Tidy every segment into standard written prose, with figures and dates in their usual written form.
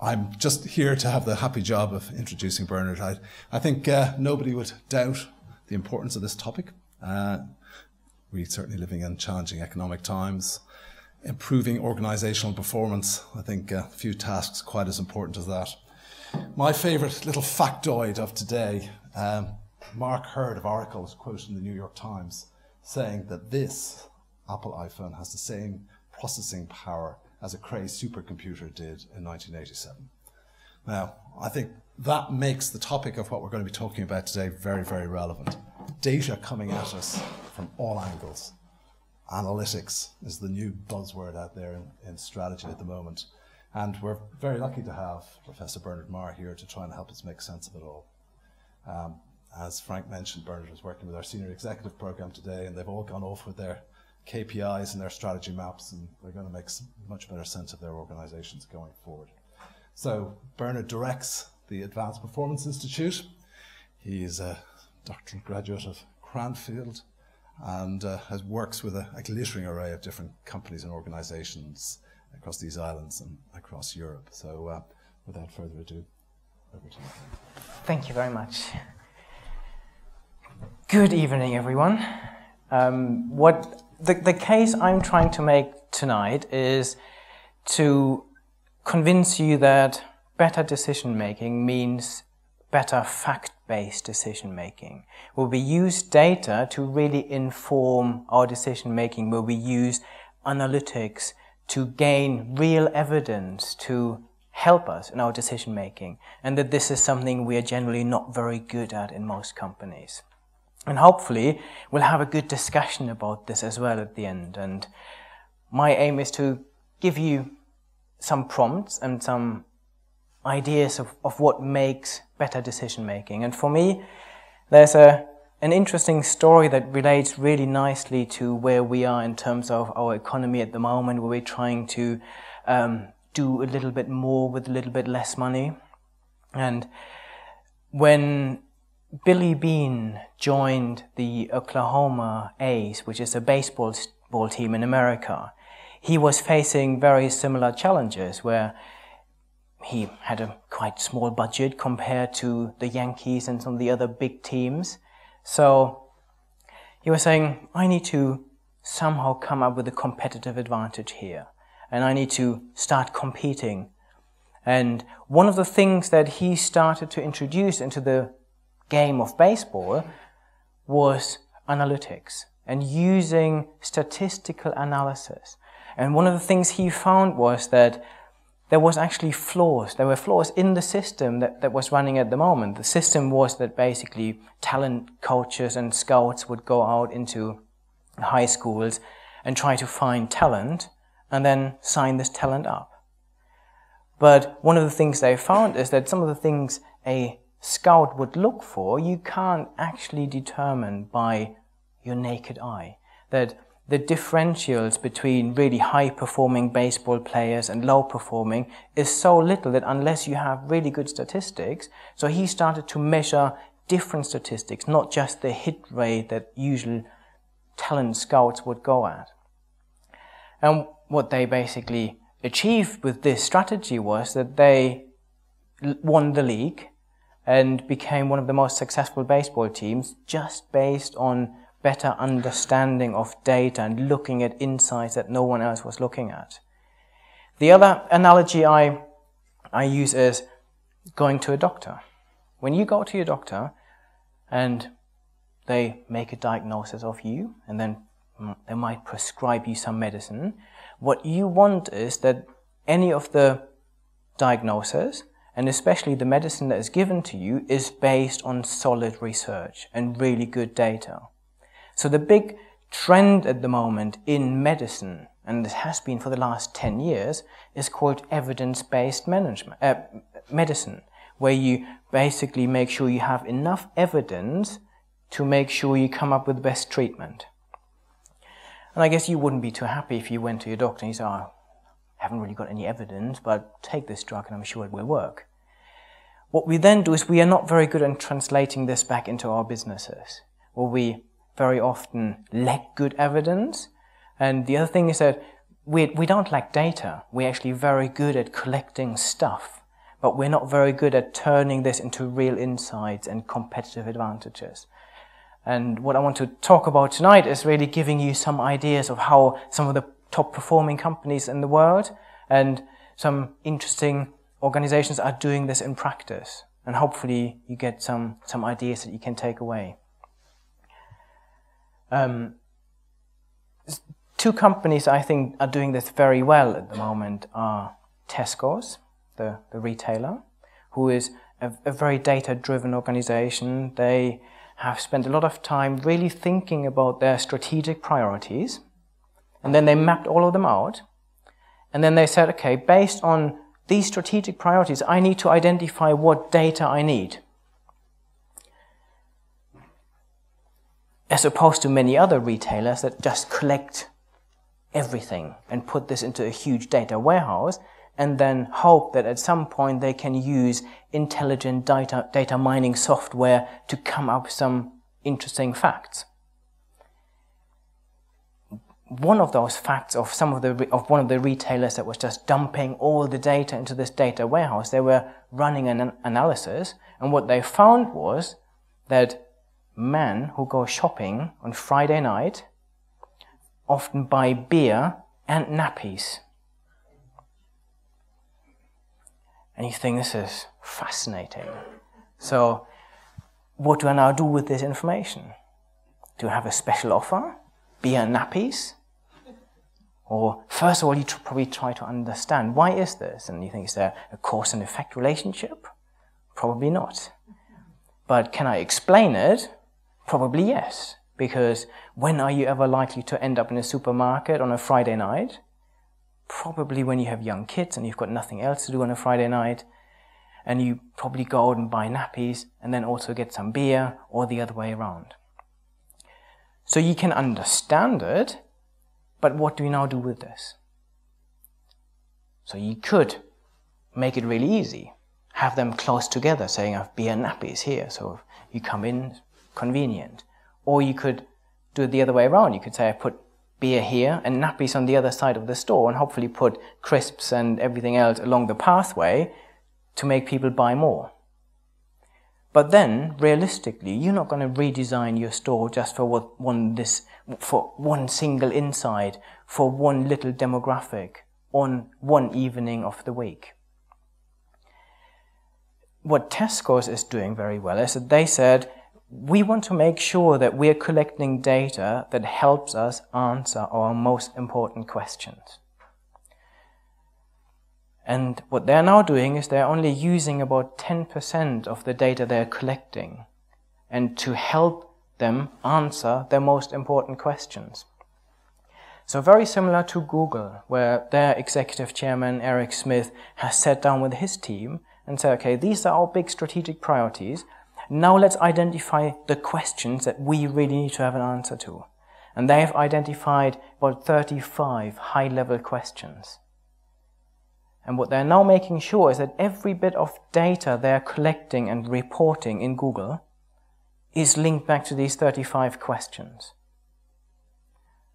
I'm just here to have the happy job of introducing Bernard. I think nobody would doubt the importance of this topic. We're certainly living in challenging economic times. Improving organisational performance, I think a few tasks quite as important as that. My favourite little factoid of today, Mark Hurd of Oracle is quoted in the New York Times saying that this Apple iPhone has the same processing power as a Cray supercomputer did in 1987. Now, I think that makes the topic of what we're going to be talking about today very, very relevant. Data coming at us from all angles. Analytics is the new buzzword out there in strategy at the moment. And we're very lucky to have Professor Bernard Marr here to try and help us make sense of it all. As Frank mentioned, Bernard was working with our senior executive program today, and they've all gone off with their KPIs and their strategy maps, and they're going to make much better sense of their organizations going forward. So Bernard directs the Advanced Performance Institute. He is a doctoral graduate of Cranfield and works with a glittering array of different companies and organizations across these islands and across Europe. So without further ado, over to you. Thank you very much. Good evening, everyone. The case I'm trying to make tonight is to convince you that better decision-making means better fact-based decision-making, where we use data to really inform our decision-making, where we use analytics to gain real evidence to help us in our decision-making, and that this is something we are generally not very good at in most companies. And hopefully we'll have a good discussion about this as well at the end. And my aim is to give you some prompts and some ideas of what makes better decision making. And for me, there's an interesting story that relates really nicely to where we are in terms of our economy at the moment, where we're trying to do a little bit more with a little bit less money. And when Billy Beane joined the Oklahoma A's, which is a baseball team in America, he was facing very similar challenges where he had a quite small budget compared to the Yankees and some of the other big teams. So he was saying, I need to somehow come up with a competitive advantage here, and I need to start competing. And one of the things that he started to introduce into the game of baseball was analytics and using statistical analysis. And one of the things he found was that there was actually flaws. There were flaws in the system that was running at the moment. The system was that basically talent coaches and scouts would go out into high schools and try to find talent and then sign this talent up. But one of the things they found is that some of the things a scout would look for, you can't actually determine by your naked eye. That the differentials between really high-performing baseball players and low-performing is so little that unless you have really good statistics, so he started to measure different statistics, not just the hit rate that usual talent scouts would go at. And what they basically achieved with this strategy was that they won the league and became one of the most successful baseball teams just based on better understanding of data and looking at insights that no one else was looking at. The other analogy I use is going to a doctor. When you go to your doctor and they make a diagnosis of you and then they might prescribe you some medicine, what you want is that any of the diagnosis and especially the medicine that is given to you is based on solid research and really good data. So the big trend at the moment in medicine, and this has been for the last 10 years, is called evidence-based medicine, where you basically make sure you have enough evidence to make sure you come up with the best treatment. And I guess you wouldn't be too happy if you went to your doctor and you said, I haven't really got any evidence, but take this drug and I'm sure it will work. What we then do is we are not very good at translating this back into our businesses, where we very often lack good evidence. And the other thing is that we don't lack data. We're actually very good at collecting stuff but we're not very good at turning this into real insights and competitive advantages. And what I want to talk about tonight is really giving you some ideas of how some of the top performing companies in the world and some interesting organizations are doing this in practice. And hopefully you get some ideas that you can take away. Two companies I think are doing this very well at the moment are Tesco's, the retailer, who is a very data-driven organization. They have spent a lot of time really thinking about their strategic priorities, and then they mapped all of them out, and then they said, okay, based on these strategic priorities, I need to identify what data I need. As opposed to many other retailers that just collect everything and put this into a huge data warehouse and then hope that at some point they can use intelligent data mining software to come up with some interesting facts. One of those facts of one of the retailers that was just dumping all the data into this data warehouse, they were running an analysis, and what they found was that men who go shopping on Friday night often buy beer and nappies. And you think this is fascinating. So what do I now do with this information? Do I have a special offer? Beer and nappies? Or first of all, you probably try to understand, why is this? And you think, is there a cause and effect relationship? Probably not. But can I explain it? Probably yes. Because when are you ever likely to end up in a supermarket on a Friday night? Probably when you have young kids and you've got nothing else to do on a Friday night, and you probably go out and buy nappies and then also get some beer, or the other way around. So you can understand it, but what do we now do with this? So you could make it really easy. Have them close together, saying I have beer and nappies here, so you come in, convenient. Or you could do it the other way around. You could say I put beer here and nappies on the other side of the store, and hopefully put crisps and everything else along the pathway to make people buy more. But then, realistically, you're not going to redesign your store just for one single insight, for one little demographic, on one evening of the week. What Tesco's is doing very well is that they said, we want to make sure that we're collecting data that helps us answer our most important questions. And what they're now doing is they're only using about 10% of the data they're collecting, and to help them answer their most important questions. So very similar to Google, where their executive chairman, Eric Smith, has sat down with his team and said, okay, these are our big strategic priorities. Now let's identify the questions that we really need to have an answer to. And they have identified about 35 high-level questions. And what they're now making sure is that every bit of data they're collecting and reporting in Google is linked back to these 35 questions.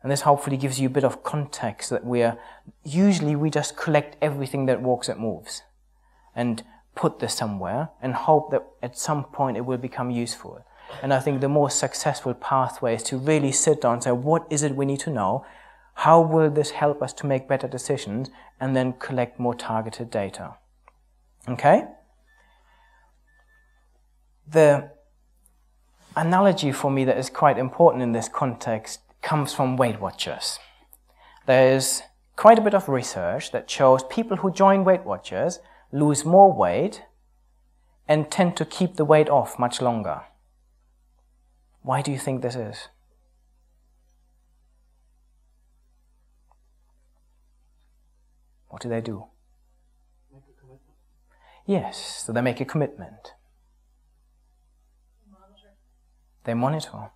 And this hopefully gives you a bit of context that we just collect everything that walks and moves and put this somewhere and hope that at some point it will become useful. And I think the more successful pathway is to really sit down and say, what is it we need to know? How will this help us to make better decisions? And then collect more targeted data. Okay? The analogy for me that is quite important in this context comes from Weight Watchers. There's quite a bit of research that shows people who join Weight Watchers lose more weight and tend to keep the weight off much longer. Why do you think this is? What do they do? Make a commitment. Yes, so they make a commitment. Monitor. They monitor.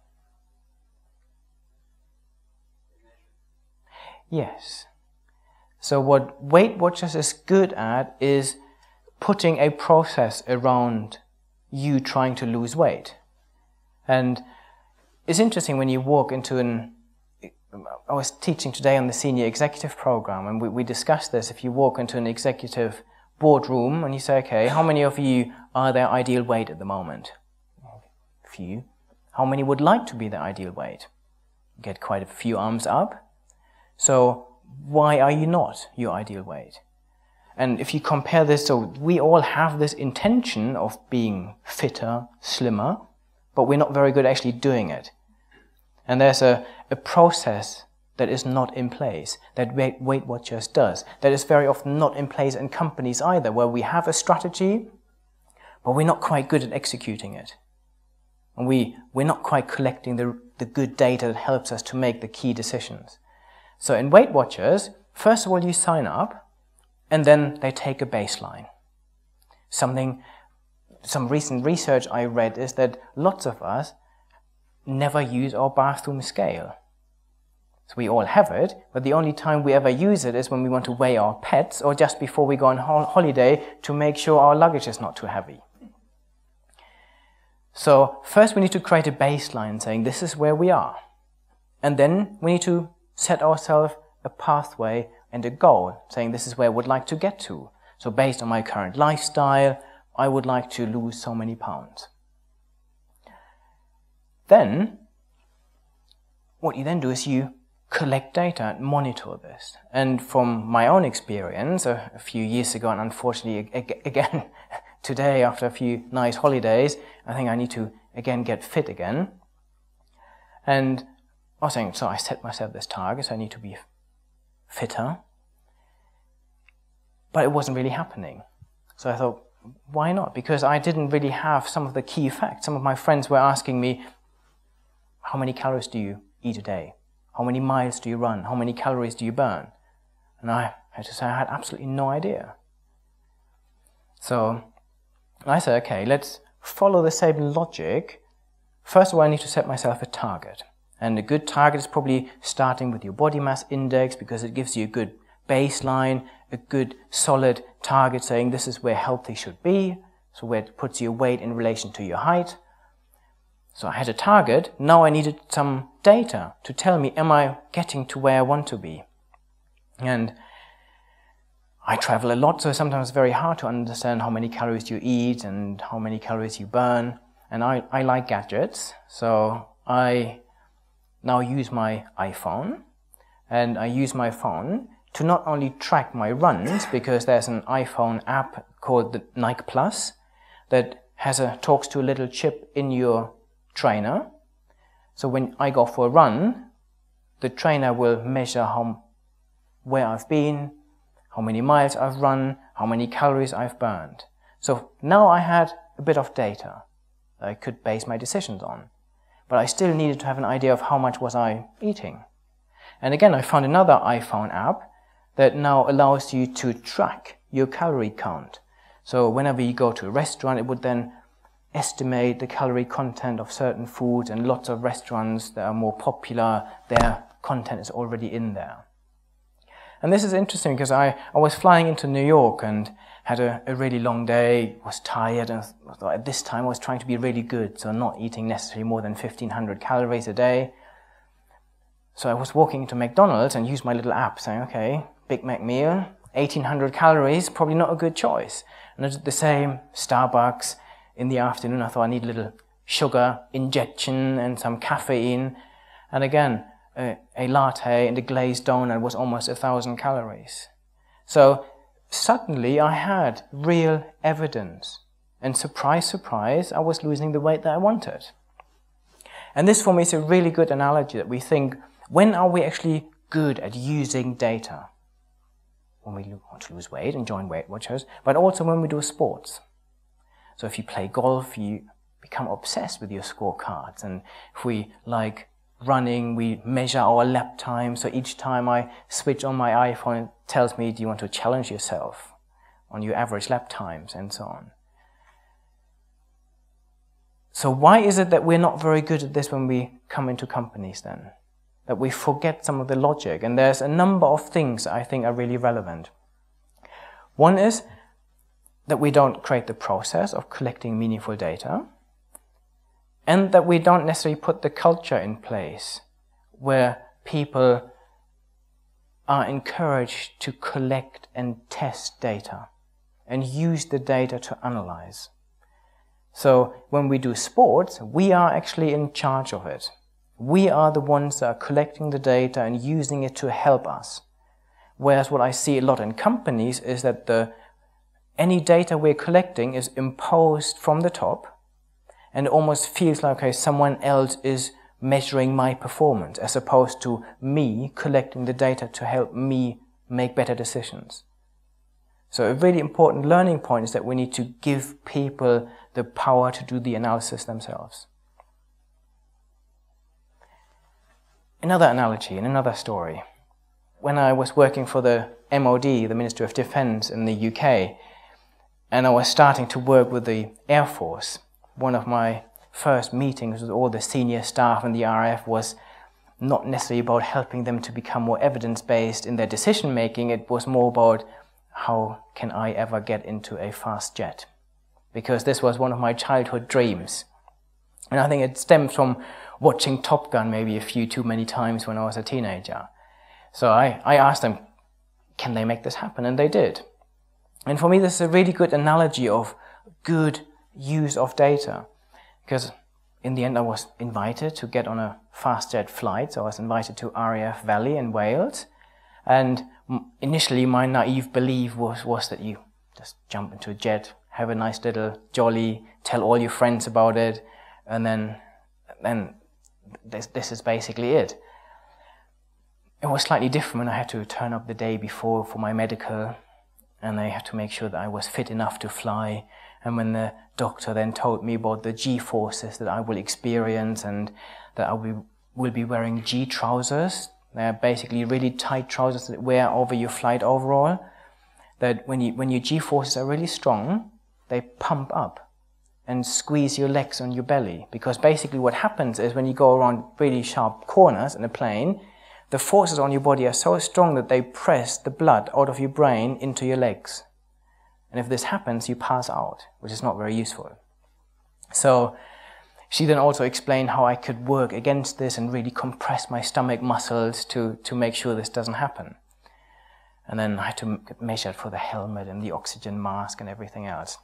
Yes. So what Weight Watchers is good at is putting a process around you trying to lose weight. And it's interesting when you walk into I was teaching today on the senior executive program, and we discussed this. If you walk into an executive boardroom and you say, okay, how many of you are their ideal weight at the moment? A few. How many would like to be their ideal weight? Get quite a few arms up. So why are you not your ideal weight? And if you compare this, so we all have this intention of being fitter, slimmer, but we're not very good at actually doing it. And there's a process that is not in place, that Weight Watchers does, that is very often not in place in companies either, where we have a strategy, but we're not quite good at executing it. And we're not quite collecting the good data that helps us to make the key decisions. So in Weight Watchers, first of all you sign up, and then they take a baseline. Some recent research I read is that lots of us never use our bathroom scale. So we all have it, but the only time we ever use it is when we want to weigh our pets or just before we go on holiday to make sure our luggage is not too heavy. So first we need to create a baseline saying this is where we are. And then we need to set ourselves a pathway and a goal, saying this is where I would like to get to. So based on my current lifestyle, I would like to lose so many pounds. Then, what you then do is you collect data and monitor this. And from my own experience, a few years ago, and unfortunately again today after a few nice holidays, I think I need to again get fit again. And I was saying, so I set myself this target, so I need to be fitter. But it wasn't really happening. So I thought, why not? Because I didn't really have some of the key facts. Some of my friends were asking me, how many calories do you eat a day? How many miles do you run? How many calories do you burn? And I had to say I had absolutely no idea. So I said, okay, let's follow the same logic. First of all, I need to set myself a target. And a good target is probably starting with your body mass index because it gives you a good baseline, a good solid target saying this is where healthy should be, so where it puts your weight in relation to your height. So I had a target, now I needed some data to tell me, am I getting to where I want to be? And I travel a lot, so sometimes it's very hard to understand how many calories you eat and how many calories you burn. And I like gadgets, so I now use my iPhone, and I use my phone to not only track my runs, because there's an iPhone app called the Nike Plus that talks to a little chip in your trainer. So when I go for a run, the trainer will measure where I've been, how many miles I've run, how many calories I've burned. So now I had a bit of data that I could base my decisions on. But I still needed to have an idea of how much was I eating. And again, I found another iPhone app that now allows you to track your calorie count. So whenever you go to a restaurant, it would then estimate the calorie content of certain foods, and lots of restaurants that are more popular, their content is already in there. And this is interesting because I was flying into New York and had a really long day, was tired, and I thought at this time I was trying to be really good, so not eating necessarily more than 1,500 calories a day. So I was walking into McDonald's and used my little app saying, okay, Big Mac meal, 1,800 calories, probably not a good choice. And I did the same, Starbucks. In the afternoon I thought I need a little sugar injection and some caffeine. And again, a latte and a glazed donut was almost 1,000 calories. So suddenly I had real evidence. And surprise, surprise, I was losing the weight that I wanted. And this for me is a really good analogy that we think, when are we actually good at using data? When we want to lose weight and join Weight Watchers, but also when we do sports. So if you play golf, you become obsessed with your scorecards. And if we like running, we measure our lap time. So each time I switch on my iPhone, it tells me, do you want to challenge yourself on your average lap times and so on. So why is it that we're not very good at this when we come into companies then? That we forget some of the logic. And there's a number of things that I think are really relevant. One is that we don't create the process of collecting meaningful data, and that we don't necessarily put the culture in place where people are encouraged to collect and test data. and use the data to analyze. So when we do sports, we are actually in charge of it. We are the ones that are collecting the data and using it to help us. Whereas what I see a lot in companies is that any data we're collecting is imposed from the top, and it almost feels like, okay, someone else is measuring my performance, as opposed to me collecting the data to help me make better decisions. So a really important learning point is that we need to give people the power to do the analysis themselves. Another analogy and another story. When I was working for the MOD, the Ministry of Defence in the UK, and I was starting to work with the Air Force, one of my first meetings with all the senior staff in the RAF was not necessarily about helping them to become more evidence-based in their decision-making. It was more about, how can I ever get into a fast jet? Because this was one of my childhood dreams. And I think it stems from watching Top Gun maybe a few too many times when I was a teenager. So I asked them, can they make this happen? And they did. And for me, this is a really good analogy of good use of data. Because in the end, I was invited to get on a fast jet flight. So I was invited to RAF Valley in Wales. And initially, my naive belief was that you just jump into a jet, have a nice little jolly, tell all your friends about it, and then this is basically it. It was slightly different when I had to turn up the day before for my medical, and I had to make sure that I was fit enough to fly. And when the doctor then told me about the G-forces that I will experience, and that I will be wearing G-trousers, they're basically really tight trousers that wear over your flight overall, that when your G-forces are really strong, they pump up and squeeze your legs on your belly. Because basically what happens is when you go around really sharp corners in a plane, the forces on your body are so strong that they press the blood out of your brain into your legs. And if this happens, you pass out, which is not very useful. So she then also explained how I could work against this and really compress my stomach muscles to make sure this doesn't happen. And then I had to get measured for the helmet and the oxygen mask and everything else.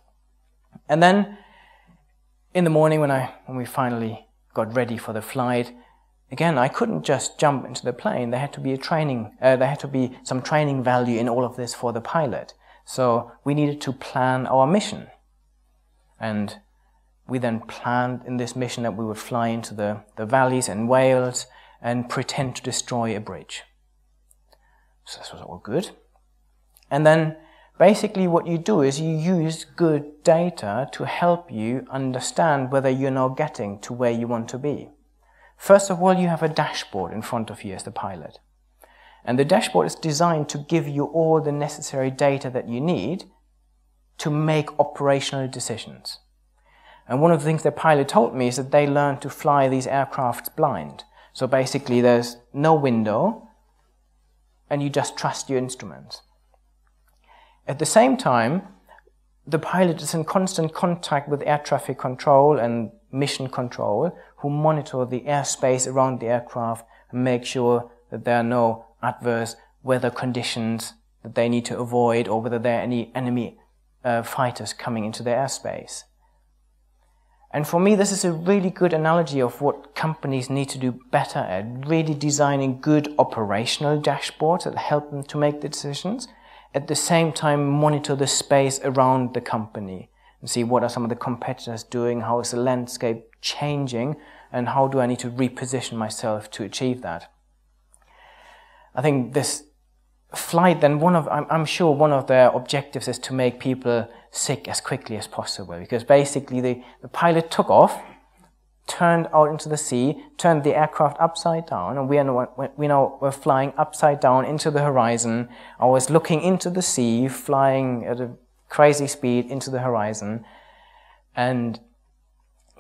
And then in the morning when we finally got ready for the flight, again, I couldn't just jump into the plane. There had to be there had to be some training value in all of this for the pilot. So we needed to plan our mission. And we then planned in this mission that we would fly into the valleys in Wales and pretend to destroy a bridge. So this was all good. And then basically what you do is you use good data to help you understand whether you're now getting to where you want to be. First of all, you have a dashboard in front of you as the pilot. And the dashboard is designed to give you all the necessary data that you need to make operational decisions. And one of the things the pilot told me is that they learned to fly these aircrafts blind. So basically there's no window and you just trust your instruments. At the same time, the pilot is in constant contact with air traffic control and mission control, who monitor the airspace around the aircraft and make sure that there are no adverse weather conditions that they need to avoid, or whether there are any enemy fighters coming into their airspace. And for me, this is a really good analogy of what companies need to do better at, really designing good operational dashboards that help them to make the decisions, at the same time monitor the space around the company and see what are some of the competitors doing, how is the landscape changing, and how do I need to reposition myself to achieve that. I think this flight, then I'm sure one of their objectives is to make people sick as quickly as possible, because basically the pilot took off, turned out into the sea, turned the aircraft upside down, and we now were flying upside down into the horizon. I was looking into the sea, flying at a crazy speed into the horizon, and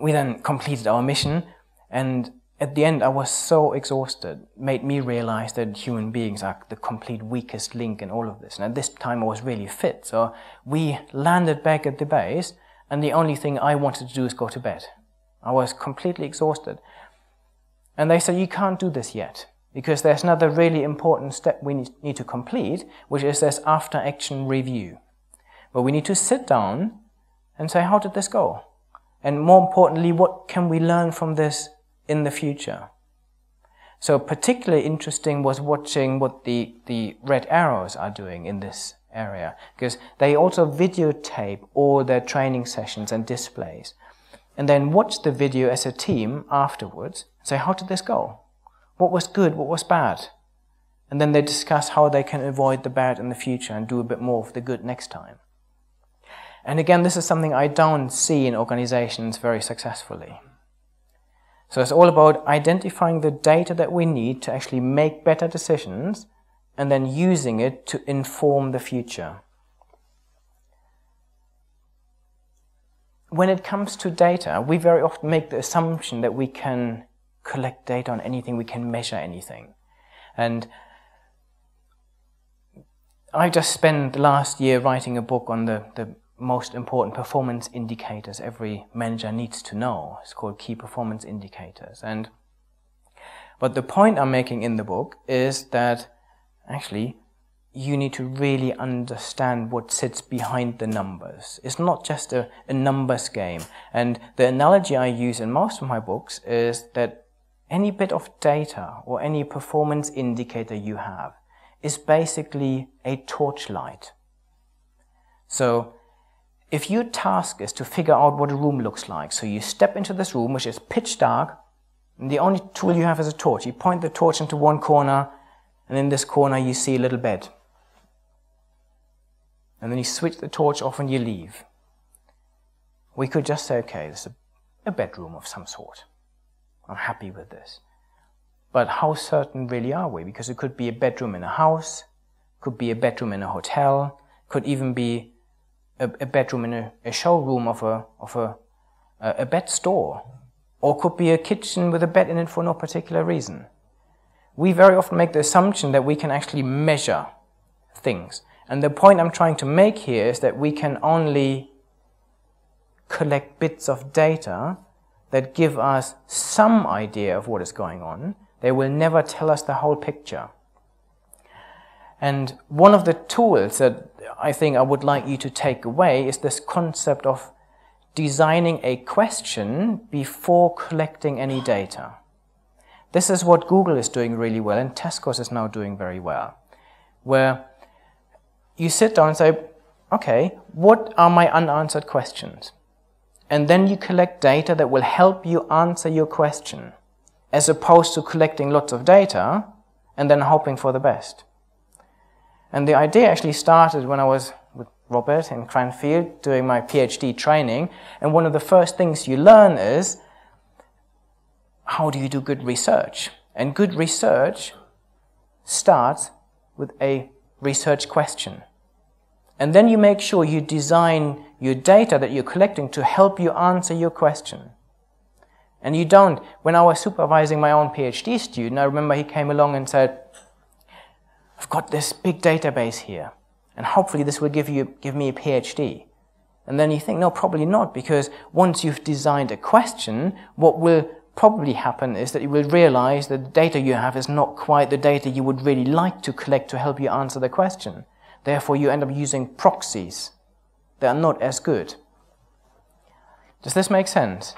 we then completed our mission. And at the end, I was so exhausted. It made me realize that human beings are the complete weakest link in all of this. And at this time, I was really fit. So we landed back at the base, and the only thing I wanted to do is go to bed. I was completely exhausted. And they said, you can't do this yet, because there's another really important step we need to complete, which is this after-action review. But we need to sit down and say, how did this go? And more importantly, what can we learn from this in the future? So particularly interesting was watching what the red arrows are doing in this area, because they also videotape all their training sessions and displays, and then watch the video as a team afterwards, say, how did this go? What was good, what was bad? And then they discuss how they can avoid the bad in the future and do a bit more of the good next time. And again, this is something I don't see in organizations very successfully. So it's all about identifying the data that we need to actually make better decisions and then using it to inform the future. When it comes to data, we very often make the assumption that we can collect data on anything, we can measure anything. And I just spent the last year writing a book on the most important performance indicators every manager needs to know. It's called Key Performance Indicators. But the point I'm making in the book is that actually you need to really understand what sits behind the numbers. It's not just a numbers game. And the analogy I use in most of my books is that any bit of data or any performance indicator you have is basically a torchlight. So if your task is to figure out what a room looks like, so you step into this room which is pitch dark, and the only tool you have is a torch. You point the torch into one corner, and in this corner you see a little bed. And then you switch the torch off and you leave. We could just say, okay, this is a bedroom of some sort. I'm happy with this. But how certain really are we? Because it could be a bedroom in a house, could be a bedroom in a hotel, could even be a bedroom in a showroom of a bed store, or could be a kitchen with a bed in it for no particular reason. We very often make the assumption that we can actually measure things. And the point I'm trying to make here is that we can only collect bits of data that give us some idea of what is going on. They will never tell us the whole picture. And one of the tools that I think I would like you to take away is this concept of designing a question before collecting any data. This is what Google is doing really well, and Tesco's is now doing very well, where you sit down and say, okay, what are my unanswered questions? And then you collect data that will help you answer your question, as opposed to collecting lots of data and then hoping for the best. And the idea actually started when I was with Robert in Cranfield doing my PhD training, and one of the first things you learn is, how do you do good research? And good research starts with a research question. And then you make sure you design your data that you're collecting to help you answer your question. And you don't. When I was supervising my own PhD student, I remember he came along and said, I've got this big database here, and hopefully this will give me a PhD. And then you think, no, probably not, because once you've designed a question, what will probably happen is that you will realize that the data you have is not quite the data you would really like to collect to help you answer the question. Therefore, you end up using proxies that are not as good. Does this make sense?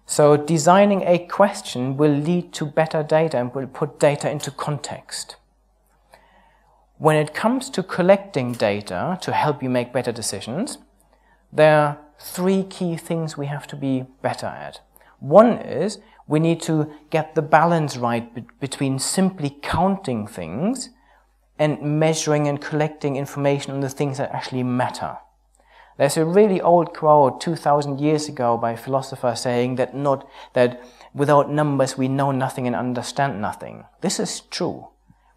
So designing a question will lead to better data and will put data into context. When it comes to collecting data to help you make better decisions, there are three key things we have to be better at. One is we need to get the balance right between simply counting things and measuring and collecting information on the things that actually matter. There's a really old quote 2,000 years ago by a philosopher saying that without numbers we know nothing and understand nothing. This is true.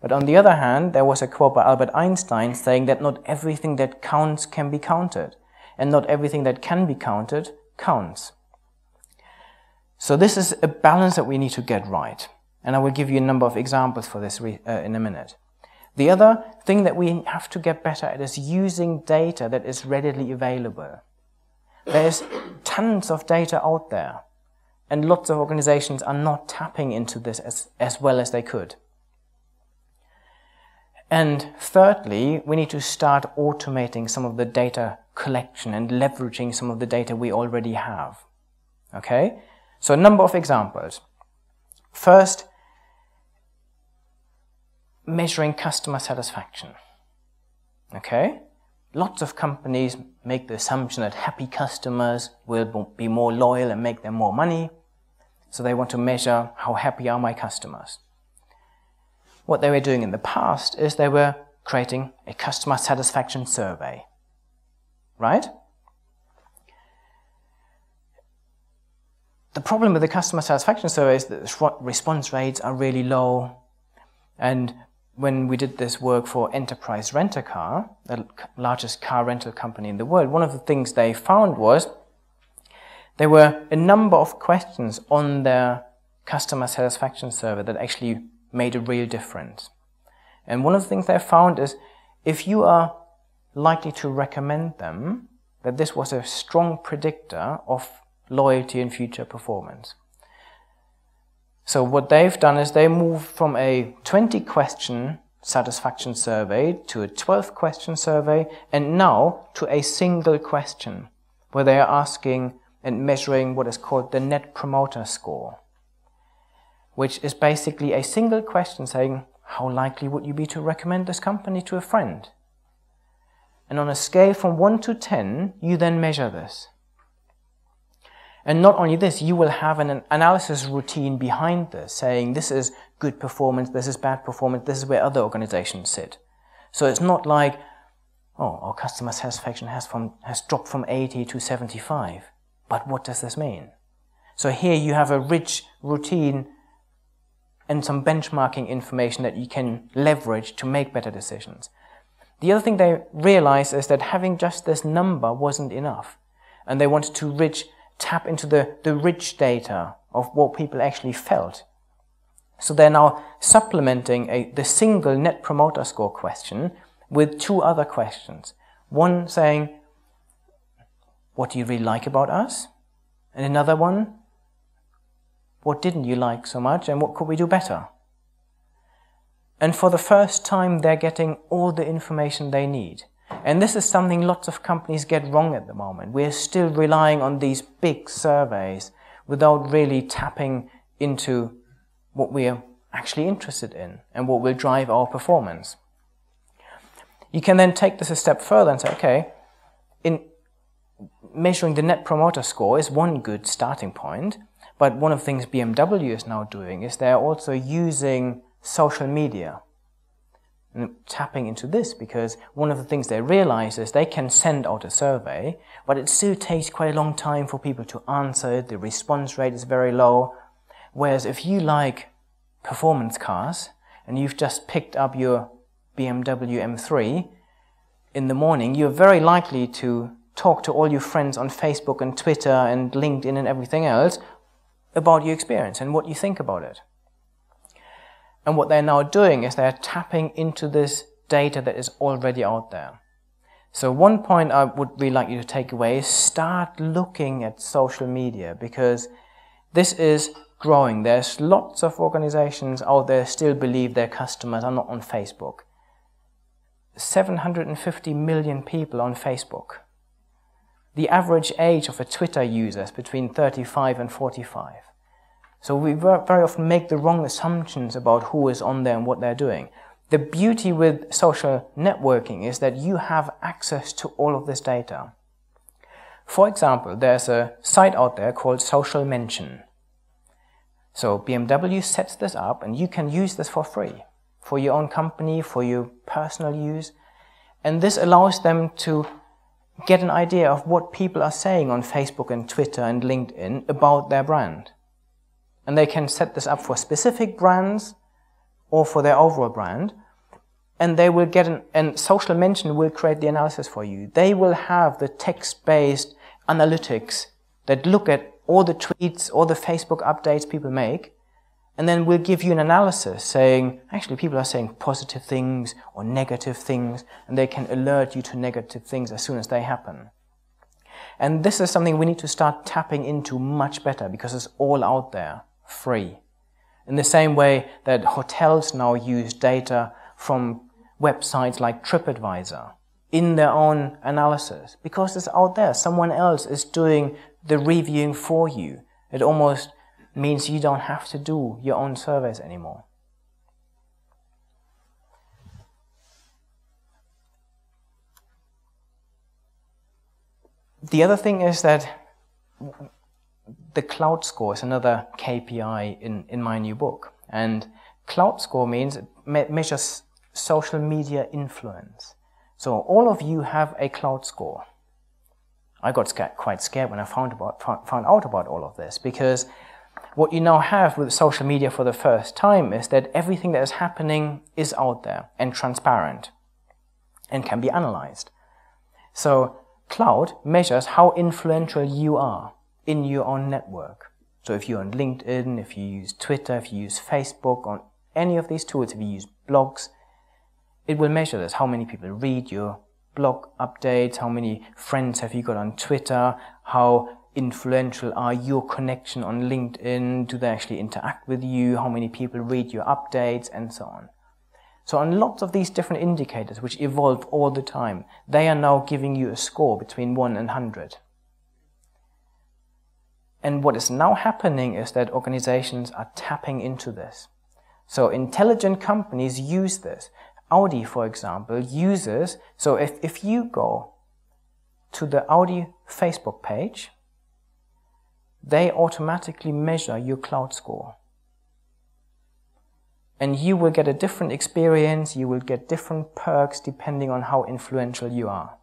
But on the other hand, there was a quote by Albert Einstein saying that not everything that counts can be counted, and not everything that can be counted counts. So this is a balance that we need to get right. And I will give you a number of examples for this in a minute. The other thing that we have to get better at is using data that is readily available. There's tons of data out there, and lots of organizations are not tapping into this as well as they could. And thirdly, we need to start automating some of the data collection and leveraging some of the data we already have. Okay? So a number of examples. First, measuring customer satisfaction. Okay? Lots of companies make the assumption that happy customers will be more loyal and make them more money. So they want to measure how happy are my customers. What they were doing in the past is they were creating a customer satisfaction survey. Right? The problem with the customer satisfaction survey is that the response rates are really low. And when we did this work for Enterprise Rent-A-Car, the largest car rental company in the world, one of the things they found was there were a number of questions on their customer satisfaction survey that actually made a real difference. And one of the things they found is if you are likely to recommend them, that this was a strong predictor of loyalty and future performance. So what they've done is they moved from a 20-question satisfaction survey to a 12-question survey, and now to a single question, where they are asking and measuring what is called the Net Promoter Score, which is basically a single question saying, how likely would you be to recommend this company to a friend? And on a scale from 1 to 10, you then measure this. And not only this, you will have an analysis routine behind this, saying this is good performance, this is bad performance, this is where other organizations sit. So it's not like, oh, our customer satisfaction has dropped from 80 to 75. But what does this mean? So here you have a rich routine and some benchmarking information that you can leverage to make better decisions. The other thing they realized is that having just this number wasn't enough. And they wanted to tap into the rich data of what people actually felt. So they're now supplementing the single Net Promoter Score question with two other questions. One saying, what do you really like about us? And another one, what didn't you like so much and what could we do better? And for the first time, they're getting all the information they need. And this is something lots of companies get wrong at the moment. We're still relying on these big surveys without really tapping into what we're actually interested in and what will drive our performance. You can then take this a step further and say, okay, in measuring the Net Promoter Score is one good starting point, but one of the things BMW is now doing is they're also using social media and tapping into this, because one of the things they realize is they can send out a survey, but it still takes quite a long time for people to answer it. The response rate is very low. Whereas if you like performance cars and you've just picked up your BMW M3 in the morning, you're very likely to talk to all your friends on Facebook and Twitter and LinkedIn and everything else about your experience and what you think about it. And what they're now doing is they're tapping into this data that is already out there. So one point I would really like you to take away is start looking at social media, because this is growing. There's lots of organizations out there still believe their customers are not on Facebook. 750 million people on Facebook. The average age of a Twitter user is between 35 and 45. So we very often make the wrong assumptions about who is on there and what they're doing. The beauty with social networking is that you have access to all of this data. For example, there's a site out there called Social Mention. So BMW sets this up and you can use this for free, for your own company, for your personal use. And this allows them to get an idea of what people are saying on Facebook and Twitter and LinkedIn about their brand. And they can set this up for specific brands or for their overall brand. And they will and Social Mention will create the analysis for you. They will have the text-based analytics that look at all the tweets, all the Facebook updates people make, and then will give you an analysis saying, actually people are saying positive things or negative things, and they can alert you to negative things as soon as they happen. And this is something we need to start tapping into much better, because it's all out there, free. In the same way that hotels now use data from websites like TripAdvisor in their own analysis, because it's out there. Someone else is doing the reviewing for you. It almost means you don't have to do your own surveys anymore. The other thing is that the CloudScore is another KPI in my new book. And CloudScore means it measures social media influence. So all of you have a CloudScore. I got quite scared when I found out about all of this, because what you now have with social media for the first time is that everything that is happening is out there and transparent and can be analyzed. So Cloud measures how influential you are in your own network. So if you're on LinkedIn, if you use Twitter, if you use Facebook, on any of these tools, if you use blogs, it will measure this. How many people read your blog updates, how many friends have you got on Twitter, how influential are your connection on LinkedIn, do they actually interact with you, how many people read your updates, and so on. So on lots of these different indicators, which evolve all the time, they are now giving you a score between 1 and 100. And what is now happening is that organizations are tapping into this. So intelligent companies use this. Audi, for example, uses, so if you go to the Audi Facebook page, they automatically measure your CloudScore. And you will get a different experience, you will get different perks depending on how influential you are.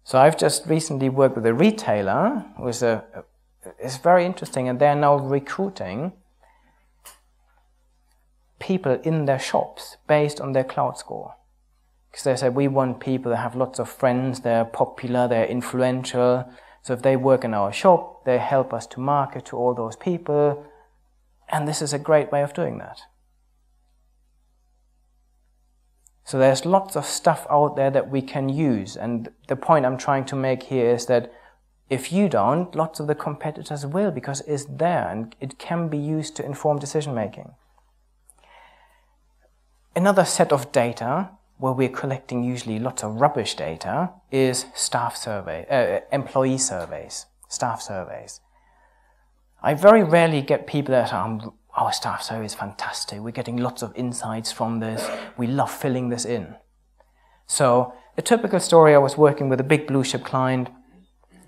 So I've just recently worked with a retailer, it's very interesting, and they're now recruiting people in their shops based on their CloudScore. Because they say, we want people that have lots of friends, they're popular, they're influential. So if they work in our shop, they help us to market to all those people. And this is a great way of doing that. So there's lots of stuff out there that we can use. And the point I'm trying to make here is that if you don't, lots of the competitors will, because it's there and it can be used to inform decision making. Another set of data where we're collecting usually lots of rubbish data is employee surveys, staff surveys. I very rarely get people that our staff survey is fantastic, we're getting lots of insights from this, we love filling this in. So a typical story, I was working with a big blue chip client.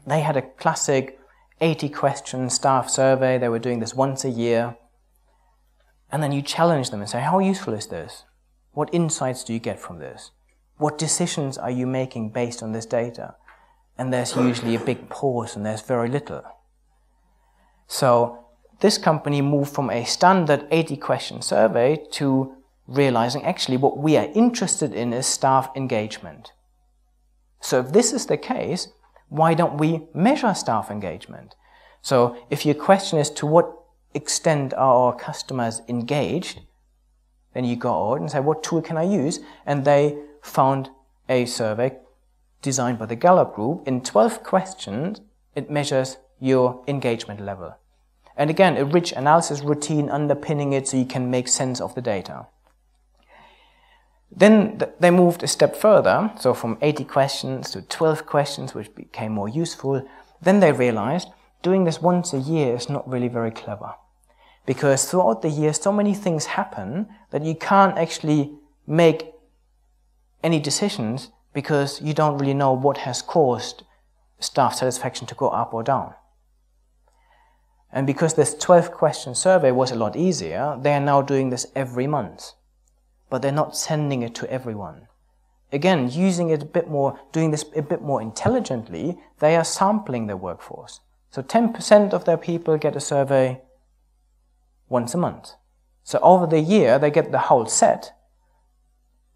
They had a classic 80-question staff survey. They were doing this once a year. And then you challenge them and say, how useful is this? What insights do you get from this? What decisions are you making based on this data? And there's usually a big pause and there's very little. So this company moved from a standard 80-question survey to realizing actually what we are interested in is staff engagement. So if this is the case, why don't we measure staff engagement? So if your question is to what extent are our customers engaged, then you go out and say, what tool can I use? And they found a survey designed by the Gallup Group. In 12 questions, it measures your engagement level. And again, a rich analysis routine underpinning it so you can make sense of the data. Then they moved a step further, so from 80 questions to 12 questions, which became more useful. Then they realized doing this once a year is not really very clever. Because throughout the year, so many things happen that you can't actually make any decisions because you don't really know what has caused staff satisfaction to go up or down. And because this 12-question survey was a lot easier, they are now doing this every month. But they're not sending it to everyone. Again, using it a bit more, doing this a bit more intelligently, they are sampling their workforce. So 10% of their people get a survey once a month. So over the year, they get the whole set,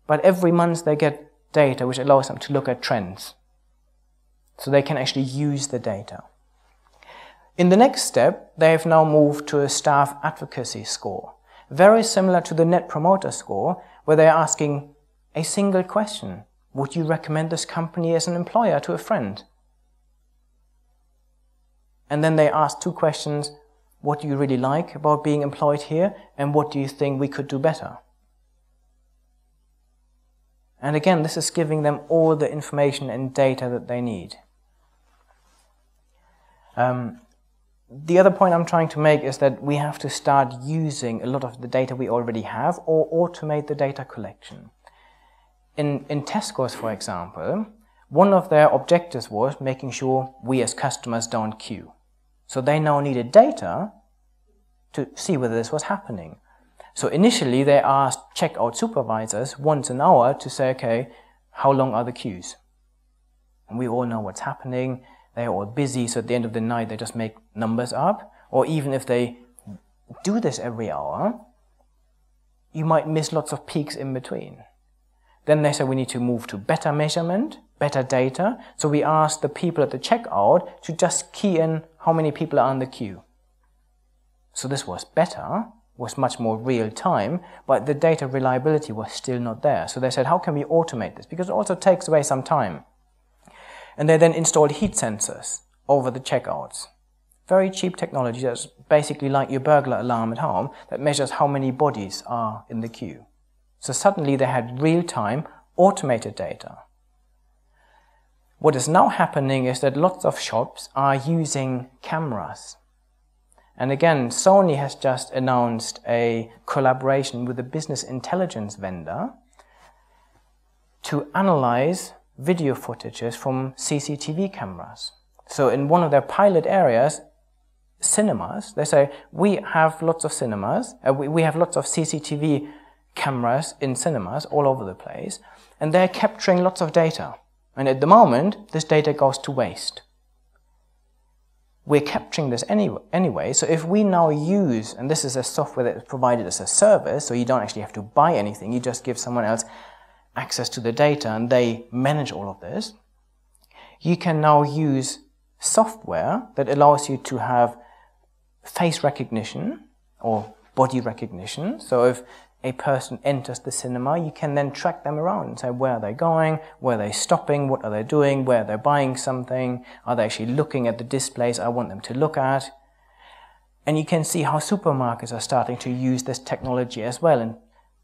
but every month they get data which allows them to look at trends. So they can actually use the data. In the next step, they have now moved to a staff advocacy score, very similar to the Net Promoter Score, where they are asking a single question. Would you recommend this company as an employer to a friend? And then they ask 2 questions. What do you really like about being employed here? And what do you think we could do better? And again, this is giving them all the information and data that they need. The other point I'm trying to make is that we have to start using a lot of the data we already have or automate the data collection. In test scores, for example, one of their objectives was making sure we as customers don't queue. So they now needed data to see whether this was happening. So initially they asked checkout supervisors once an hour to say, okay, how long are the queues? And we all know what's happening. They're all busy, so at the end of the night they just make numbers up. Or even if they do this every hour, you might miss lots of peaks in between. Then they say we need to move to better measurement, better data. So we asked the people at the checkout to just key in how many people are on the queue. So this was better, was much more real time, but the data reliability was still not there. So they said, how can we automate this? Because it also takes away some time. And they then installed heat sensors over the checkouts. Very cheap technology that's basically like your burglar alarm at home that measures how many bodies are in the queue. So suddenly they had real-time automated data. What is now happening is that lots of shops are using cameras. And again, Sony has just announced a collaboration with a business intelligence vendor to analyze video footages from CCTV cameras. So in one of their pilot areas, cinemas, they say, we have lots of cinemas, we have lots of CCTV cameras in cinemas all over the place, and they're capturing lots of data. And at the moment, this data goes to waste. We're capturing this anyway, so if we now use, and this is a software that is provided as a service, so you don't actually have to buy anything, you just give someone else access to the data and they manage all of this, you can now use software that allows you to have face recognition or body recognition. So if a person enters the cinema, you can then track them around and say where are they going, where are they stopping, what are they doing, where they're buying something, are they actually looking at the displays I want them to look at. And you can see how supermarkets are starting to use this technology as well, and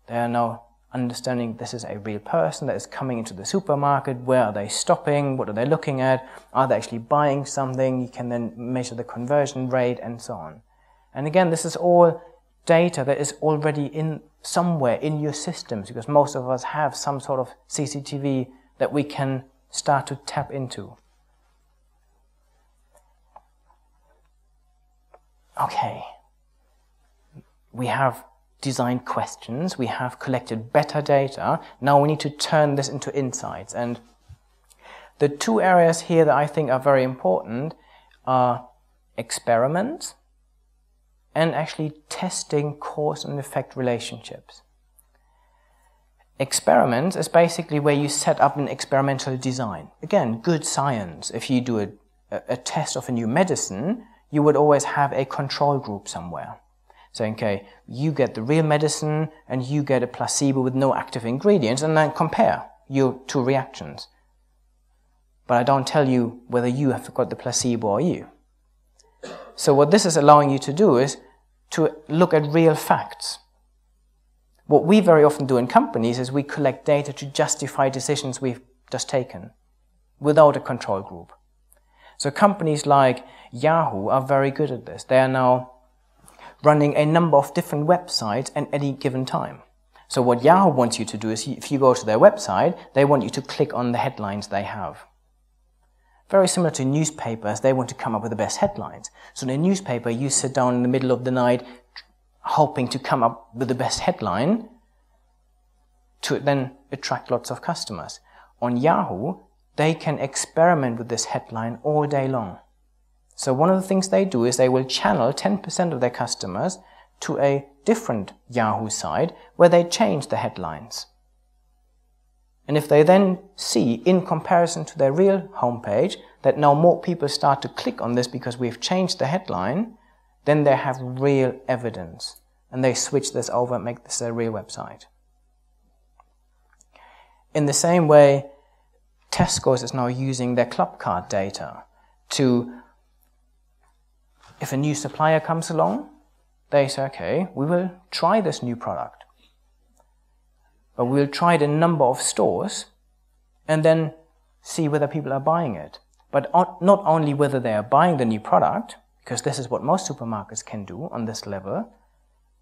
they are now understanding this is a real person that is coming into the supermarket, where are they stopping, what are they looking at, are they actually buying something, you can then measure the conversion rate and so on. And again, this is all data that is already in somewhere in your systems, because most of us have some sort of CCTV that we can start to tap into. Okay, we have designed questions, we have collected better data, now we need to turn this into insights. And the two areas here that I think are very important are experiments and actually testing cause and effect relationships. Experiments is basically where you set up an experimental design. Again, good science. If you do a test of a new medicine, you would always have a control group somewhere. Saying, okay, you get the real medicine and you get a placebo with no active ingredients, and then compare your two reactions. But I don't tell you whether you have got the placebo or you. So what this is allowing you to do is to look at real facts. What we very often do in companies is we collect data to justify decisions we've just taken without a control group. So companies like Yahoo are very good at this. They are now running a number of different websites at any given time. So what Yahoo wants you to do is, if you go to their website, they want you to click on the headlines they have. Very similar to newspapers, they want to come up with the best headlines. So in a newspaper, you sit down in the middle of the night hoping to come up with the best headline to then attract lots of customers. On Yahoo, they can experiment with this headline all day long. So one of the things they do is they will channel 10% of their customers to a different Yahoo site where they change the headlines. And if they then see, in comparison to their real homepage, that now more people start to click on this because we've changed the headline, then they have real evidence. And they switch this over and make this their real website. In the same way, test scores is now using their club card data to, if a new supplier comes along, they say, okay, we will try this new product. but we'll try it in a number of stores and then see whether people are buying it. But not only whether they are buying the new product, because this is what most supermarkets can do on this level,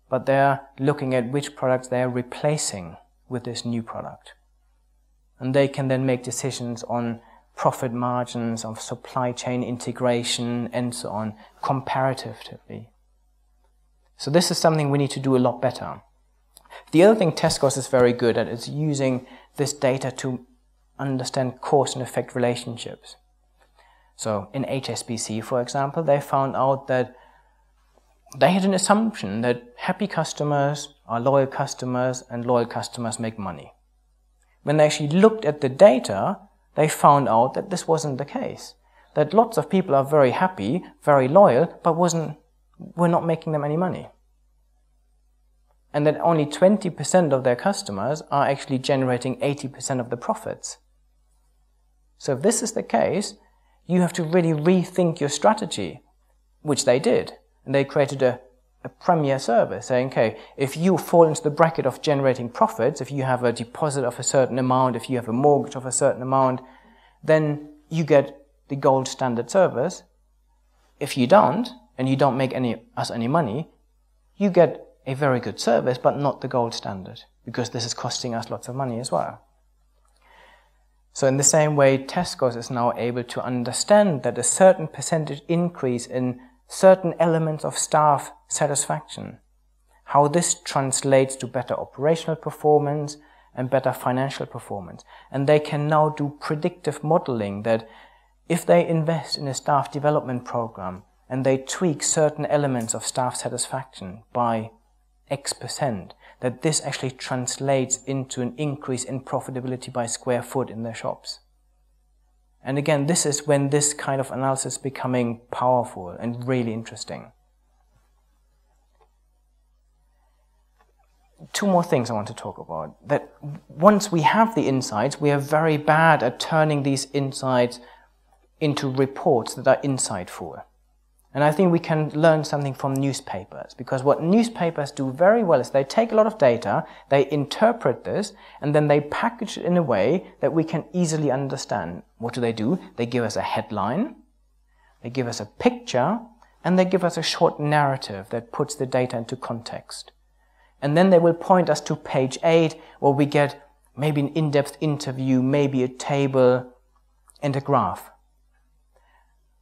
but they're looking at which products they are replacing with this new product. And they can then make decisions on profit margins, of supply chain integration, and so on, comparatively. So this is something we need to do a lot better. The other thing Tesco's is very good at is using this data to understand cause and effect relationships. So in HSBC, for example, they found out that they had an assumption that happy customers are loyal customers and loyal customers make money. When they actually looked at the data, they found out that this wasn't the case. That lots of people are very happy, very loyal, but were not making them any money. And that only 20% of their customers are actually generating 80% of the profits. So if this is the case, you have to really rethink your strategy, which they did. And they created a premier service saying, okay, if you fall into the bracket of generating profits, if you have a deposit of a certain amount, if you have a mortgage of a certain amount, then you get the gold standard service. If you don't, and you don't make us any money, you get a very good service, but not the gold standard, because this is costing us lots of money as well. So in the same way, Tesco's is now able to understand that a certain percentage increase in certain elements of staff satisfaction, how this translates to better operational performance and better financial performance. And they can now do predictive modeling that if they invest in a staff development program and they tweak certain elements of staff satisfaction by X%, that this actually translates into an increase in profitability by square foot in their shops. And again, this is when this kind of analysis is becoming powerful and really interesting. Two more things I want to talk about. That once we have the insights, we are very bad at turning these insights into reports that are insightful. And I think we can learn something from newspapers, because what newspapers do very well is they take a lot of data, they interpret this, and then they package it in a way that we can easily understand. What do? They give us a headline, they give us a picture, and they give us a short narrative that puts the data into context. And then they will point us to page 8, where we get maybe an in-depth interview, maybe a table, and a graph.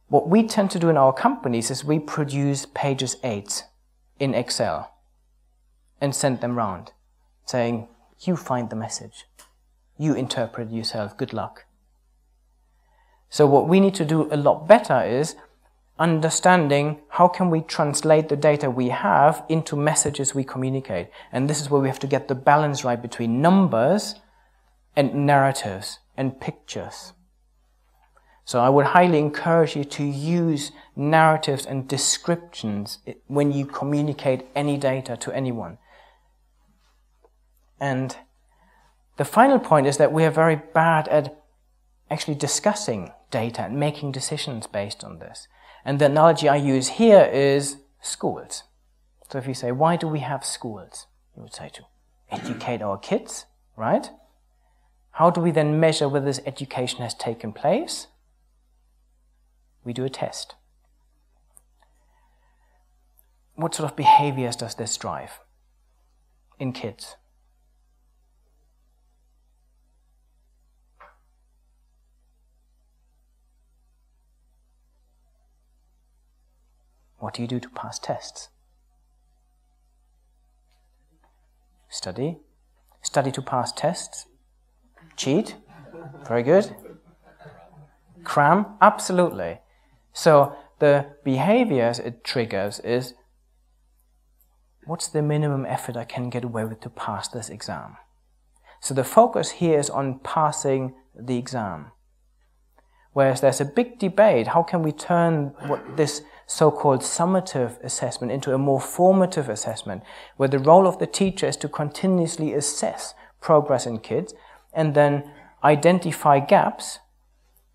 What we tend to do in our companies is we produce pages 8 in Excel and send them round, saying, you find the message, you interpret it yourself, good luck. So what we need to do a lot better is understanding how can we translate the data we have into messages we communicate. And this is where we have to get the balance right between numbers and narratives and pictures. So I would highly encourage you to use narratives and descriptions when you communicate any data to anyone. And the final point is that we are very bad at actually discussing data and making decisions based on this. And the analogy I use here is schools. So if you say, why do we have schools? You would say to educate our kids, right? How do we then measure whether this education has taken place? We do a test. What sort of behaviors does this drive in kids? What do you do to pass tests? Study. Study to pass tests. Cheat. Very good. Cram. Absolutely. So the behaviors it triggers is, what's the minimum effort I can get away with to pass this exam? So the focus here is on passing the exam. Whereas there's a big debate, how can we turn this so-called summative assessment into a more formative assessment, where the role of the teacher is to continuously assess progress in kids and then identify gaps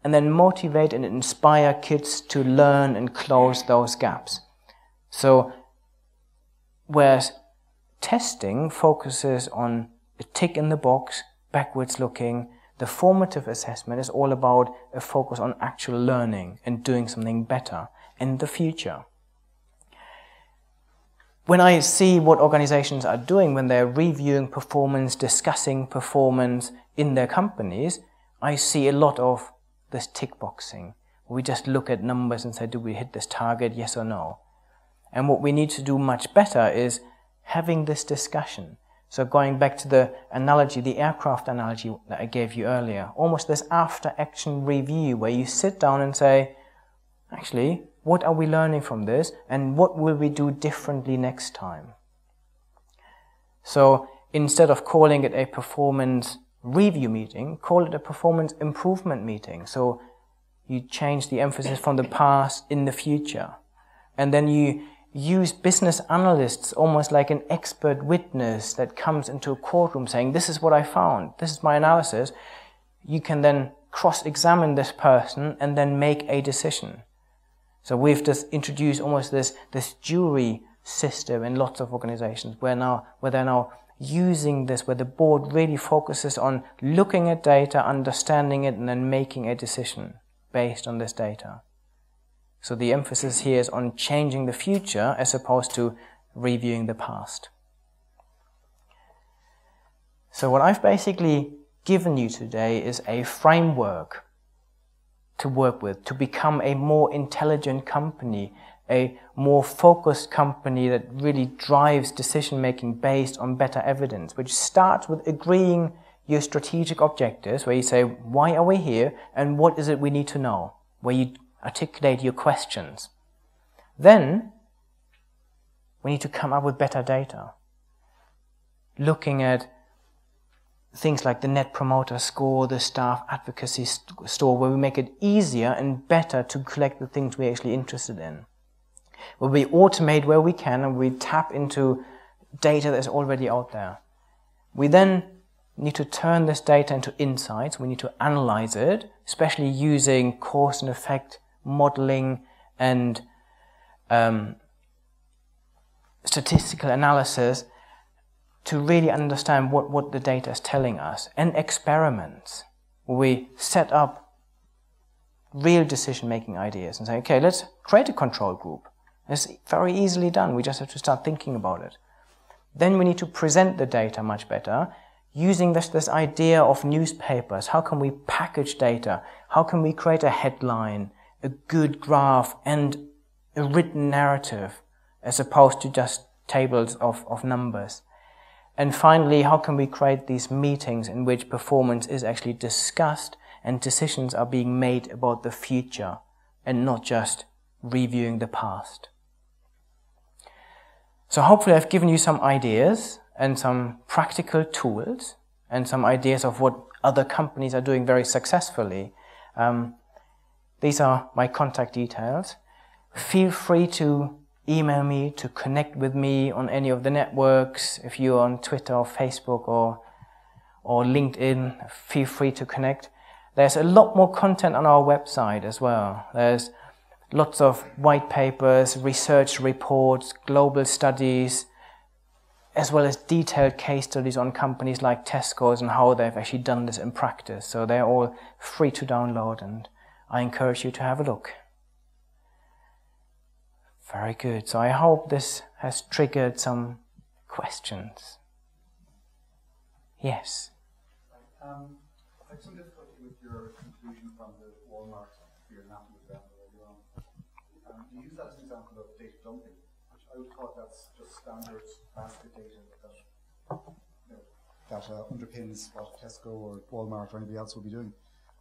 and then motivate and inspire kids to learn and close those gaps. So, whereas testing focuses on a tick in the box, backwards looking. The formative assessment is all about a focus on actual learning and doing something better in the future. When I see what organizations are doing when they're reviewing performance, discussing performance in their companies, I see a lot of this tick boxing. We just look at numbers and say, do we hit this target, yes or no? And what we need to do much better is having this discussion. So going back to the analogy, the aircraft analogy that I gave you earlier, almost this after-action review where you sit down and say, actually, what are we learning from this and what will we do differently next time? So instead of calling it a performance review meeting, call it a performance improvement meeting. So you change the emphasis from the past in the future. And then you use business analysts almost like an expert witness that comes into a courtroom saying, this is what I found, this is my analysis. You can then cross-examine this person and then make a decision. So we've just introduced almost this jury system in lots of organizations where they're now using this, where the board really focuses on looking at data, understanding it, and then making a decision based on this data. So the emphasis here is on changing the future as opposed to reviewing the past. So what I've basically given you today is a framework to work with, to become a more intelligent company, a more focused company that really drives decision-making based on better evidence, which starts with agreeing your strategic objectives, where you say, why are we here, and what is it we need to know, where you articulate your questions. Then, we need to come up with better data, looking at things like the Net Promoter Score, the Staff Advocacy Score, where we make it easier and better to collect the things we're actually interested in. Where we automate where we can and we tap into data that's already out there. We then need to turn this data into insights. We need to analyze it, especially using cause and effect modeling and statistical analysis to really understand what the data is telling us, and experiments where we set up real decision-making ideas and say, okay, let's create a control group. It's very easily done. We just have to start thinking about it. Then we need to present the data much better, using this idea of newspapers. How can we package data? How can we create a headline, a good graph, and a written narrative, as opposed to just tables of numbers? And finally, how can we create these meetings in which performance is actually discussed and decisions are being made about the future and not just reviewing the past? So hopefully I've given you some ideas and some practical tools and some ideas of what other companies are doing very successfully. These are my contact details. Feel free to email me, to connect with me on any of the networks. If you're on Twitter or Facebook or LinkedIn, feel free to connect. There's a lot more content on our website as well. There's lots of white papers, research reports, global studies, as well as detailed case studies on companies like Tesco's and how they've actually done this in practice. So they're all free to download, and I encourage you to have a look. Very good. So I hope this has triggered some questions. Yes? I have some difficulty with your conclusion from the Walmart your example earlier on. You use that as an example of data dumping, which I would thought that's just standard basket data that underpins what Tesco or Walmart or anybody else will be doing.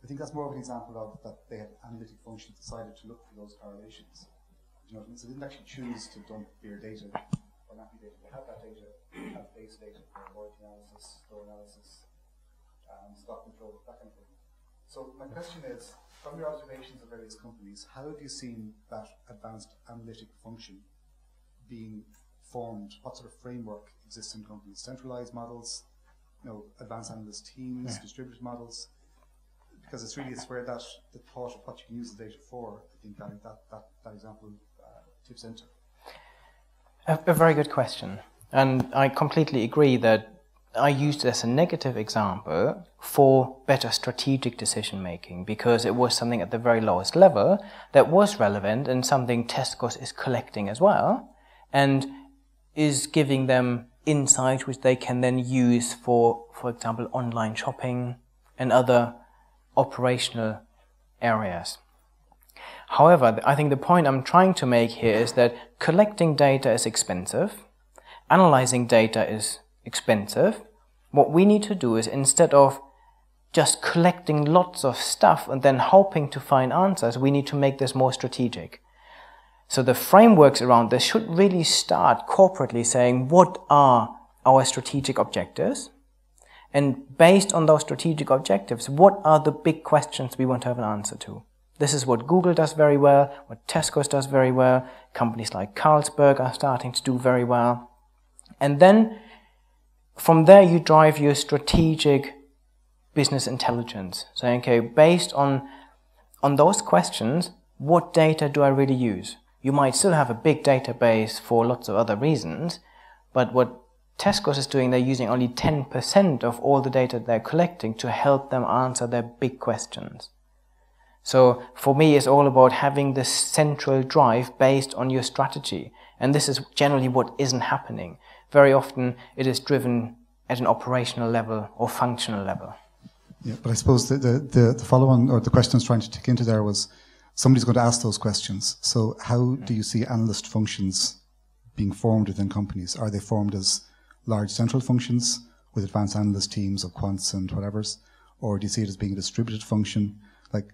I think that's more of an example of that they had analytic functions decided to look for those correlations. So they didn't actually choose to dump beer data or nappy data. They had that data, have base data for loyalty analysis, store analysis, stock control, that kind of thing. So my question is, from your observations of various companies, how have you seen that advanced analytic function being formed? What sort of framework exists in companies? Centralized models, advanced analyst teams, distributed models? Because it's where that the thought of what you can use the data for, I think that example tips into. A very good question. And I completely agree that I used it as a negative example for better strategic decision making, because it was something at the very lowest level that was relevant and something Tesco's is collecting as well, and is giving them insight which they can then use for example, online shopping and other operational areas. However, I think the point I'm trying to make here is that collecting data is expensive, analyzing data is expensive. What we need to do is, instead of just collecting lots of stuff and then hoping to find answers, we need to make this more strategic. So the frameworks around this should really start corporately saying, what are our strategic objectives? And based on those strategic objectives, what are the big questions we want to have an answer to? This is what Google does very well, what Tesco's does very well, companies like Carlsberg are starting to do very well. And then from there you drive your strategic business intelligence, saying, okay, based on those questions, what data do I really use? You might still have a big database for lots of other reasons, but what Tesco's is doing, they're using only 10% of all the data they're collecting to help them answer their big questions. So for me, it's all about having this central drive based on your strategy. And this is generally what isn't happening. Very often it is driven at an operational level or functional level. Yeah, but I suppose the follow-on, or the question I was trying to tick into there, was somebody's going to ask those questions. So how do you see analyst functions being formed within companies? Are they formed as large central functions with advanced analyst teams of quants and whatevers? Or do you see it as being a distributed function? Like,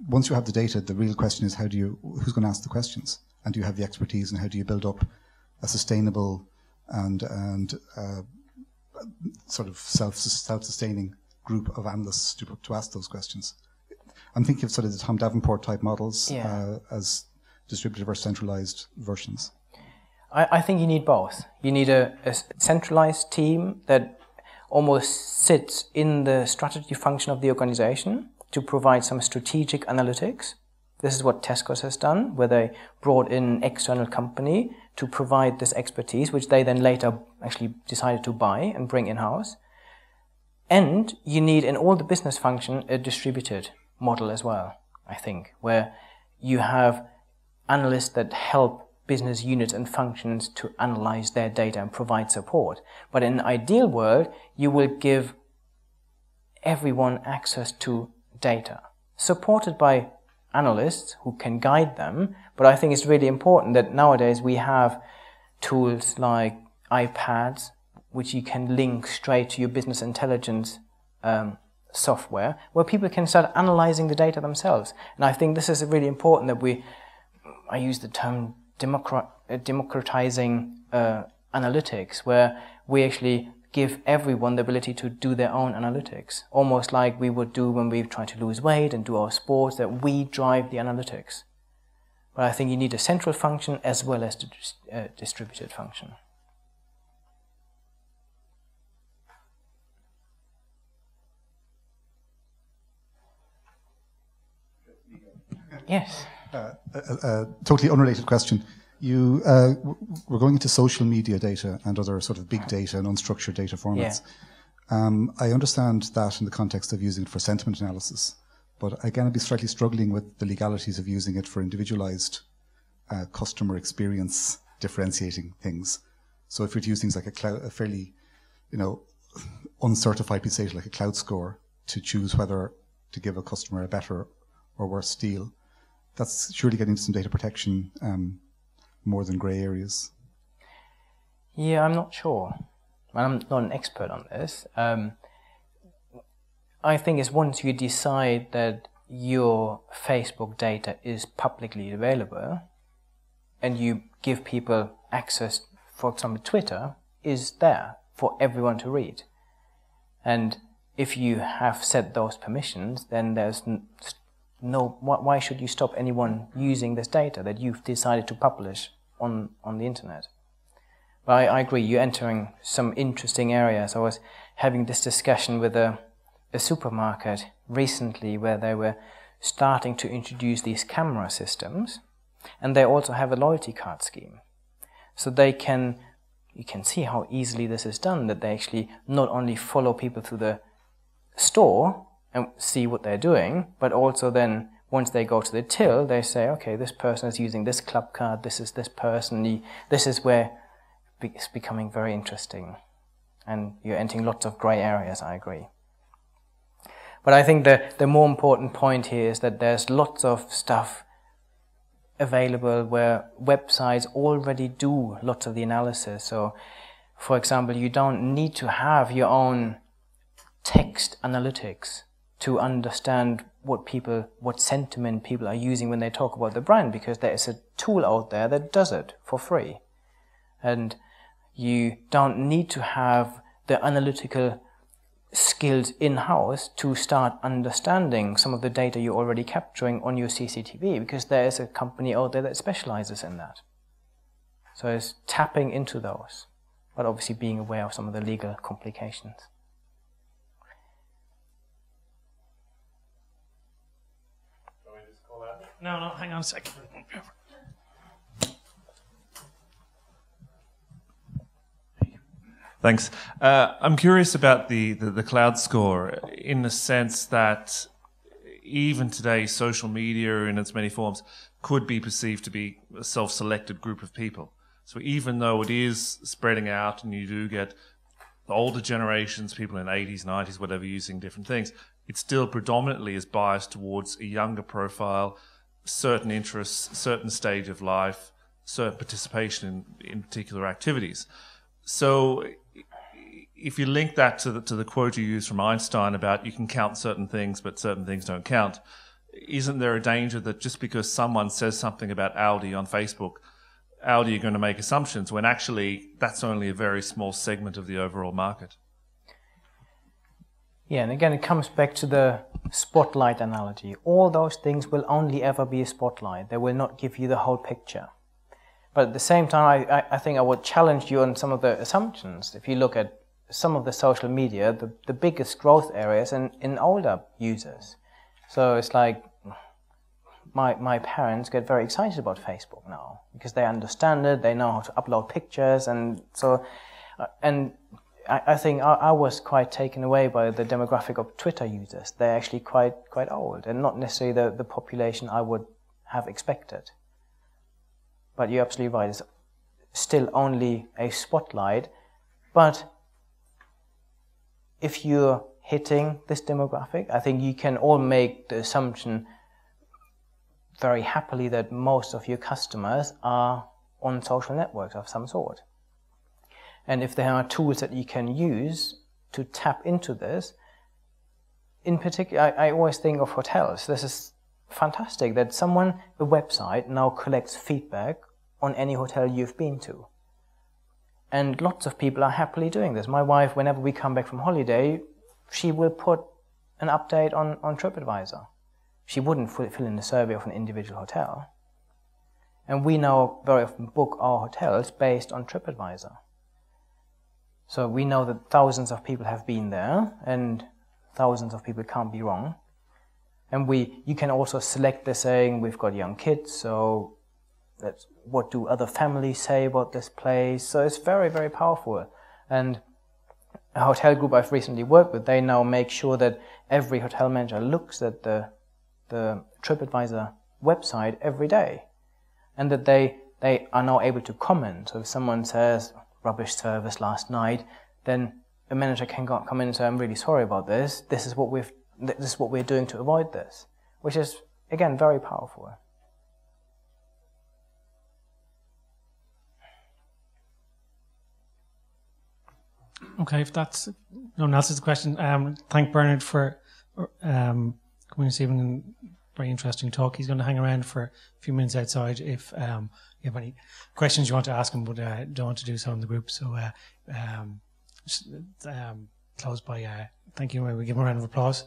once you have the data, the real question is who's going to ask the questions? And do you have the expertise, and how do you build up a sustainable and sort of self-sustaining group of analysts to ask those questions? I'm thinking of sort of the Tom Davenport type models as distributed or centralized versions. I think you need both. You need a centralized team that almost sits in the strategy function of the organization to provide some strategic analytics. This is what Tesco's has done, where they brought in an external company to provide this expertise, which they then later actually decided to buy and bring in-house. And you need, in all the business function, a distributed model as well, I think, where you have analysts that help business units and functions to analyze their data and provide support. But in an ideal world, you will give everyone access to data, supported by analysts who can guide them. But I think it's really important that nowadays we have tools like iPads, which you can link straight to your business intelligence software, where people can start analyzing the data themselves. And I think this is really important that I use the term democratizing analytics, where we actually give everyone the ability to do their own analytics, almost like we would do when we try to lose weight and do our sports, that we drive the analytics. But I think you need a central function as well as the distributed function. Yes. A totally unrelated question. We're going into social media data and other sort of big data and unstructured data formats. Yeah. I understand that in the context of using it for sentiment analysis, but again, I'd be slightly struggling with the legalities of using it for individualized customer experience differentiating things. So if you're to use things like a fairly, uncertified piece of data like a CloudScore to choose whether to give a customer a better or worse deal, that's surely getting into some data protection more than grey areas. Yeah, I'm not sure. I'm not an expert on this. I think it's once you decide that your Facebook data is publicly available and you give people access, for example, Twitter is there for everyone to read. And if you have set those permissions, then there's why should you stop anyone using this data that you've decided to publish on the internet? But I agree, you're entering some interesting areas. I was having this discussion with a supermarket recently where they were starting to introduce these camera systems, and they also have a loyalty card scheme. So they can, you can see how easily this is done, that they actually not only follow people through the store and see what they're doing, but also then once they go to the till, they say, okay, this person is using this club card, this is this person, this is where it's becoming very interesting. And you're entering lots of grey areas, I agree. But I think the more important point here is that there's lots of stuff available where websites already do lots of the analysis. So, for example, you don't need to have your own text analytics to understand what sentiment people are using when they talk about the brand, because there is a tool out there that does it for free. And you don't need to have the analytical skills in-house to start understanding some of the data you're already capturing on your CCTV, because there is a company out there that specializes in that. So it's tapping into those, but obviously being aware of some of the legal complications. Shall we just call that? No, hang on a second. Thanks. I'm curious about the CloudScore, in the sense that even today social media in its many forms could be perceived to be a self-selected group of people. So even though it is spreading out and you do get the older generations, people in 80s, 90s, whatever, using different things, it still predominantly is biased towards a younger profile, certain interests, certain stage of life, certain participation in particular activities. So if you link that to the quote you used from Einstein about you can count certain things, but certain things don't count, isn't there a danger that just because someone says something about Audi on Facebook, Audi are going to make assumptions when actually that's only a very small segment of the overall market? Yeah, and again, it comes back to the spotlight analogy. All those things will only ever be a spotlight. They will not give you the whole picture. But at the same time, I think I would challenge you on some of the assumptions. If you look at some of the social media, the biggest growth areas in older users. So it's like my parents get very excited about Facebook now because they understand it, they know how to upload pictures, and so I think I was quite taken away by the demographic of Twitter users. They're actually quite old and not necessarily the population I would have expected. But you're absolutely right, it's still only a spotlight, but if you're hitting this demographic, I think you can all make the assumption very happily that most of your customers are on social networks of some sort. And if there are tools that you can use to tap into this, in particular, I always think of hotels. This is fantastic that a website now collects feedback on any hotel you've been to. And lots of people are happily doing this. My wife, whenever we come back from holiday, she will put an update on TripAdvisor. She wouldn't fill in the survey of an individual hotel. And we now very often book our hotels based on TripAdvisor. So we know that thousands of people have been there, and thousands of people can't be wrong. And you can also select the saying, we've got young kids, so what do other families say about this place? So it's very, very powerful. And a hotel group I've recently worked with, they now make sure that every hotel manager looks at the TripAdvisor website every day, and that they are now able to comment. So if someone says, rubbish service last night, then a manager can come in and say, I'm really sorry about this. This is what we're doing to avoid this, which is, again, very powerful. Okay, if that's no one else's question, thank Bernard for coming this evening and very interesting talk. He's going to hang around for a few minutes outside if you have any questions you want to ask him, but don't want to do so in the group. So close by thank you. We give him a round of applause.